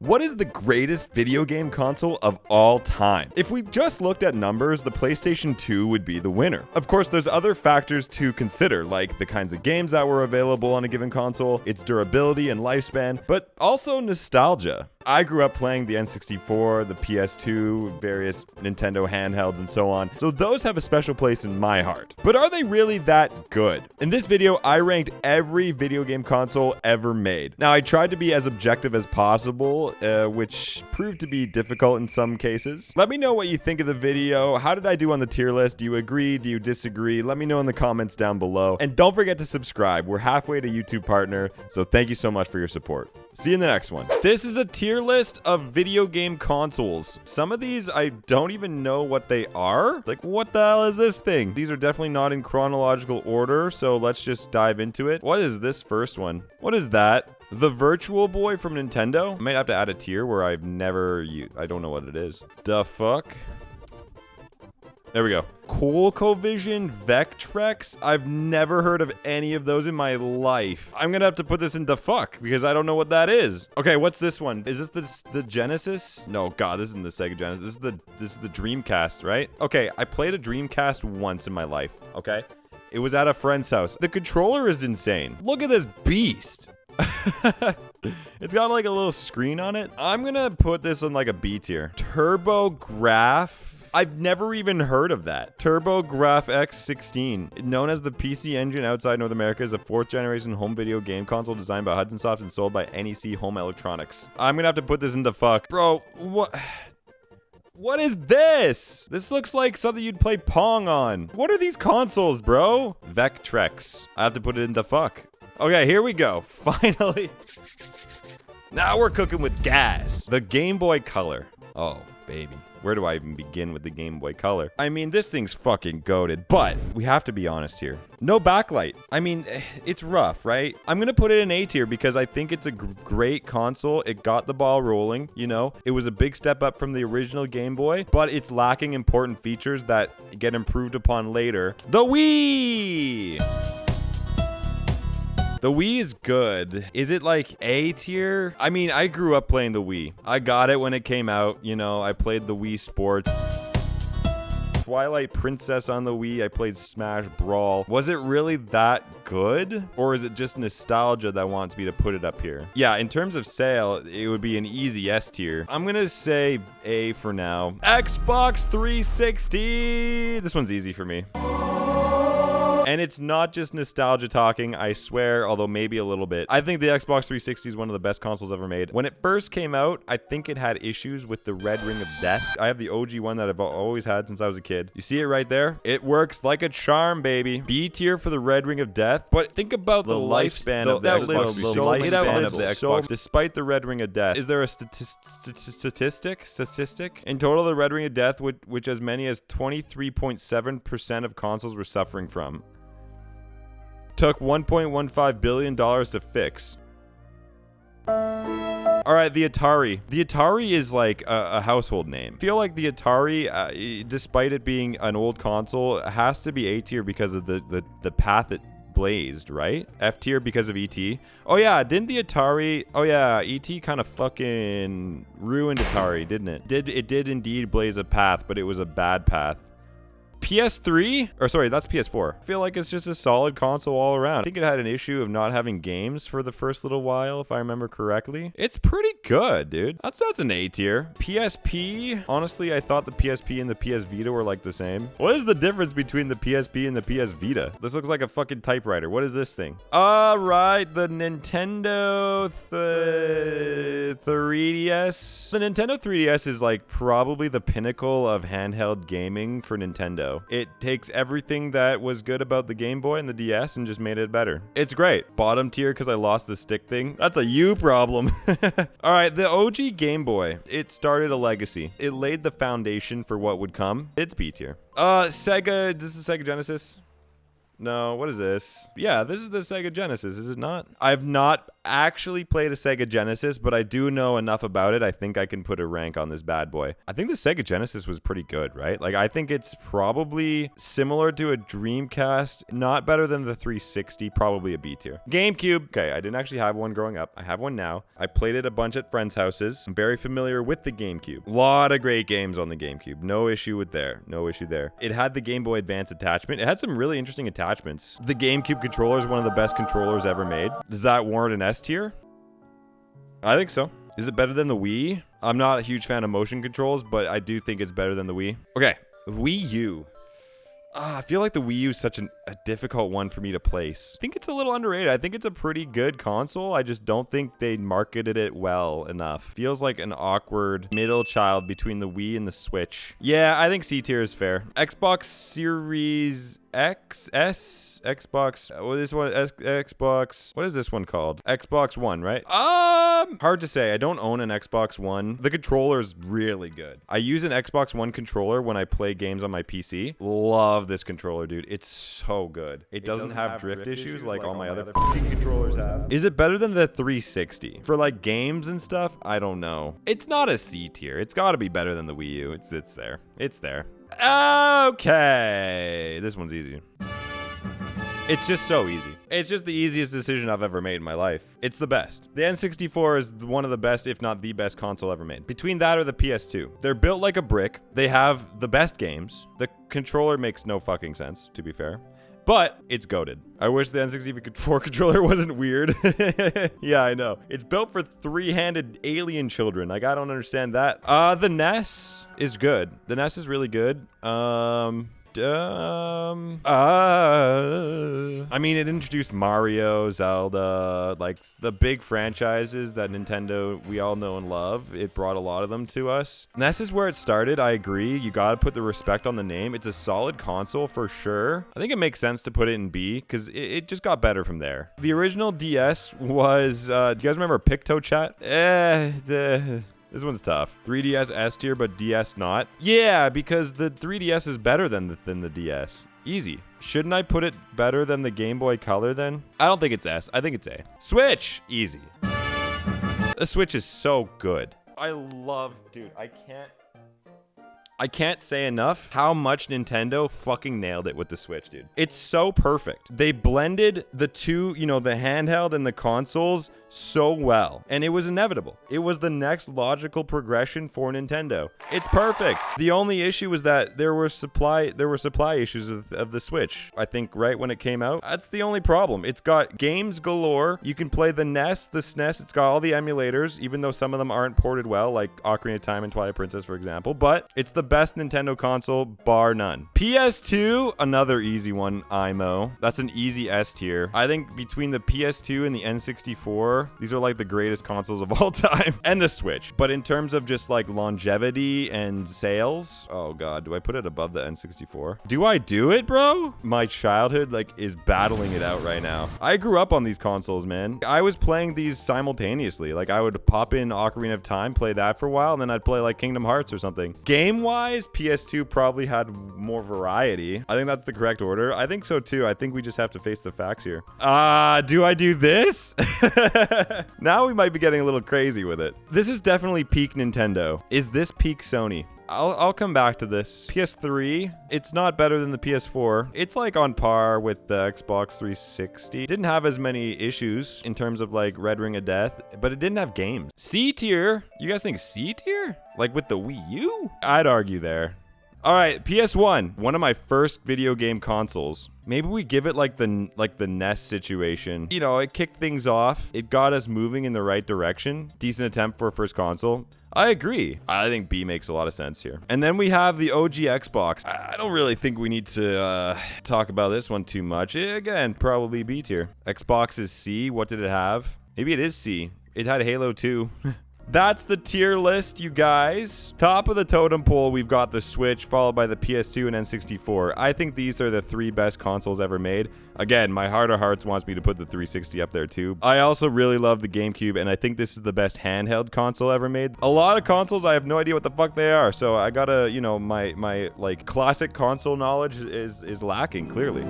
What is the greatest video game console of all time? If we just looked at numbers, the PlayStation 2 would be the winner. Of course, there's other factors to consider, like the kinds of games that were available on a given console, its durability and lifespan, but also nostalgia. I grew up playing the N64, the PS2, various Nintendo handhelds, and so on, so those have a special place in my heart. But are they really that good? In this video, I ranked every video game console ever made. Now, I tried to be as objective as possible, which proved to be difficult in some cases. Let me know what you think of the video. How did I do on the tier list? Do you agree? Do you disagree? Let me know in the comments down below. And don't forget to subscribe. We're halfway to YouTube partner, so thank you so much for your support. See you in the next one. This is a tier list of video game consoles. Some of these, I don't even know what they are. Like, what the hell is this thing? These are definitely not in chronological order, so let's just dive into it. What is this first one? What is that? The Virtual Boy from Nintendo? I might have to add a tier where I've never used. I don't know what it is. The fuck? There we go. ColecoVision Vectrex? I've never heard of any of those in my life. I'm gonna have to put this into fuck because I don't know what that is. Okay, what's this one? Is this the Genesis? No, God, this isn't the Sega Genesis. This is the Dreamcast, right? Okay, I played a Dreamcast once in my life, okay? It was at a friend's house. The controller is insane. Look at this beast. It's got like a little screen on it. I'm gonna put this in like a B tier. TurboGrafx. I've never even heard of that. TurboGrafx X16, known as the PC Engine outside North America, is a 4th generation home video game console designed by Hudson Soft and sold by NEC Home Electronics. I'm gonna have to put this into fuck. Bro, what is this? This looks like something you'd play Pong on. What are these consoles, bro? Vectrex. I have to put it into fuck. Okay, here we go. Finally. Now we're cooking with gas. The Game Boy Color. Oh, baby. Where do I even begin with the Game Boy Color? I mean, this thing's fucking goated, but we have to be honest here. No backlight. I mean, it's rough, right? I'm gonna put it in A tier because I think it's a great console. It got the ball rolling, you know? It was a big step up from the original Game Boy, but it's lacking important features that get improved upon later. The Wii! The Wii is good. Is it like A tier? I mean, I grew up playing the Wii. I got it when it came out. You know, I played the Wii Sports. Twilight Princess on the Wii. I played Smash Brawl. Was it really that good? Or is it just nostalgia that wants me to put it up here? Yeah, in terms of sale, it would be an easy S tier. I'm gonna say A for now. Xbox 360. This one's easy for me. And it's not just nostalgia talking, I swear, although maybe a little bit. I think the Xbox 360 is one of the best consoles ever made. When it first came out, I think it had issues with the red ring of death. I have the OG one that I've always had since I was a kid. You see it right there? It works like a charm, baby. B tier for the red ring of death. But think about the lifespan of the Xbox 360. Despite the red ring of death. Is there a statistic? In total, the red ring of death, which as many as 23.7% of consoles were suffering from, took $1.15 billion to fix. All right, the Atari. The Atari is like a household name. I feel like the Atari, despite it being an old console, has to be A tier because of the path it blazed, right? F tier because of E.T. Oh yeah, didn't the Atari... Oh yeah, E.T. kind of fucking ruined Atari, didn't it? It did indeed blaze a path, but it was a bad path. PS3? Or sorry, that's PS4. I feel like it's just a solid console all around. I think it had an issue of not having games for the first little while, if I remember correctly. It's pretty good, dude. That's an A tier. PSP? Honestly, I thought the PSP and the PS Vita were like the same. What is the difference between the PSP and the PS Vita? This looks like a fucking typewriter. What is this thing? All right, the Nintendo 3DS. The Nintendo 3DS is like probably the pinnacle of handheld gaming for Nintendo. It takes everything that was good about the Game Boy and the DS and just made it better. It's great. Bottom tier because I lost the stick thing. That's a you problem. All right, the OG Game Boy. It started a legacy. It laid the foundation for what would come. It's B tier. Sega. This is the Sega Genesis. No, what is this? Yeah, this is the Sega Genesis, is it not? I've not actually played a Sega Genesis, but I do know enough about it. I think I can put a rank on this bad boy. I think the Sega Genesis was pretty good, right? Like, I think it's probably similar to a Dreamcast, not better than the 360, probably a B tier. GameCube. Okay, I didn't actually have one growing up. I have one now. I played it a bunch at friends' houses. I'm very familiar with the GameCube. A lot of great games on the GameCube. No issue with there. No issue there. It had the Game Boy Advance attachment. It had some really interesting attachments. The GameCube controller is one of the best controllers ever made. Does that warrant an S tier? I think so. Is it better than the Wii? I'm not a huge fan of motion controls, but I do think it's better than the Wii. Okay, Wii U. I feel like the Wii U is such a difficult one for me to place. I think it's a little underrated. I think it's a pretty good console. I just don't think they marketed it well enough. Feels like an awkward middle child between the Wii and the Switch. Yeah, I think C tier is fair. Xbox Series X, S, Xbox, what is this one? Xbox, what is this one called? Xbox One, right? Hard to say. I don't own an Xbox One. The controller is really good. I use an Xbox One controller when I play games on my PC. Love this controller, dude. It's so good. It doesn't have drift issues like all my other controllers have. Is it better than the 360? For like games and stuff? I don't know. It's not a C tier. It's got to be better than the Wii U. It's there. It's there. Okay. This one's easy. It's just so easy. It's just the easiest decision I've ever made in my life. It's the best. The N64 is one of the best, if not the best console ever made. Between that or the PS2. They're built like a brick. They have the best games. The controller makes no fucking sense, to be fair. But it's goated. I wish the N64 controller wasn't weird. Yeah, I know. It's built for three-handed alien children. Like, I don't understand that. The NES is good. The NES is really good. I mean, it introduced Mario, Zelda, like the big franchises that Nintendo, we all know and love. It brought a lot of them to us. And this is where it started. I agree. You got to put the respect on the name. It's a solid console for sure. I think it makes sense to put it in B because it just got better from there. The original DS was, do you guys remember Picto Chat? This one's tough. 3DS S tier, but DS not. Yeah, because the 3DS is better than the DS. Easy. Shouldn't I put it better than the Game Boy Color then? I don't think it's S. I think it's A. Switch! Easy. The Switch is so good. I love... Dude, I can't say enough how much Nintendo fucking nailed it with the Switch, dude. It's so perfect. They blended the two, you know, the handheld and the consoles so well. And it was inevitable. It was the next logical progression for Nintendo. It's perfect. The only issue was that there were supply issues of the Switch. I think right when it came out. That's the only problem. It's got games galore. You can play the NES, the SNES. It's got all the emulators, even though some of them aren't ported well, like Ocarina of Time and Twilight Princess, for example. But it's the best Nintendo console, bar none. PS2, another easy one, IMO. That's an easy S tier. I think between the PS2 and the N64, these are like the greatest consoles of all time. And the Switch. But in terms of just like longevity and sales, oh god, do I put it above the N64? Do I do it, bro? My childhood like is battling it out right now. I grew up on these consoles, man. I was playing these simultaneously. Like I would pop in Ocarina of Time, play that for a while, and then I'd play like Kingdom Hearts or something. Game-wise, PS2 probably had more variety. I think that's the correct order. I think so too. I think we just have to face the facts here. Do I do this? Now we might be getting a little crazy with it. This is definitely peak Nintendo. Is this peak Sony? I'll come back to this. PS3, it's not better than the PS4. It's like on par with the Xbox 360. Didn't have as many issues in terms of like Red Ring of Death, but it didn't have games. C tier? You guys think C tier? Like with the Wii U? I'd argue there. All right, PS1, one of my first video game consoles. Maybe we give it like the NES situation. You know, it kicked things off. It got us moving in the right direction. Decent attempt for a first console. I agree. I think B makes a lot of sense here. And then we have the OG Xbox. I don't really think we need to talk about this one too much. Again, probably B tier. Xbox is C. What did it have? Maybe it is C. It had Halo 2. That's the tier list, you guys. Top of the totem pole, we've got the Switch, followed by the PS2 and N64. I think these are the three best consoles ever made. Again, my heart of hearts wants me to put the 360 up there too. I also really love the GameCube, and I think this is the best handheld console ever made. A lot of consoles, I have no idea what the fuck they are, so I gotta, you know, my like classic console knowledge is lacking, clearly.